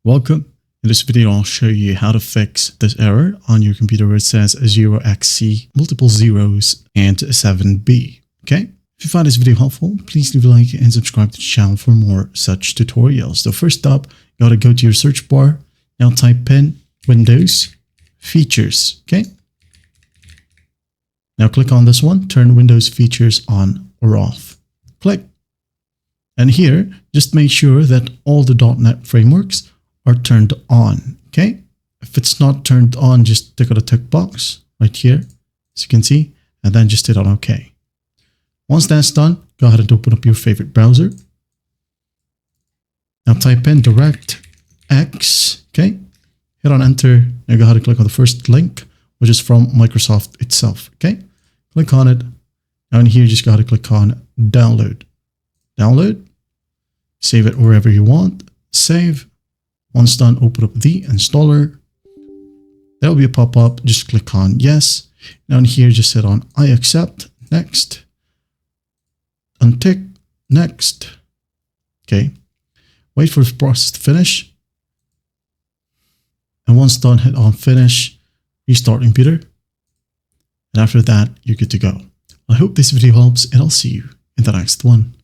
Welcome. In this video, I'll show you how to fix this error on your computer where it says 0xc, multiple zeros, and 7b. Okay? If you find this video helpful, please leave a like and subscribe to the channel for more such tutorials. So first up, you gotta go to your search bar. Now type in Windows Features. Okay? Now click on this one, turn Windows Features on or off. Click. And here, just make sure that all the .NET frameworks are turned on, okay? If it's not turned on, just tick on the tick box right here, as you can see, and then just hit on OK. Once that's done, go ahead and open up your favorite browser. Now type in DirectX, okay? Hit on enter, now go ahead and click on the first link, which is from Microsoft itself, okay? Click on it. Now in here, just go ahead and click on download. Download, save it wherever you want, save. Once done, open up the installer. There will be a pop-up. Just click on yes. Now in here, just hit on I accept, next, untick, next. Okay. Wait for the process to finish. And once done, hit on finish, restart computer. And after that, you're good to go. I hope this video helps, and I'll see you in the next one.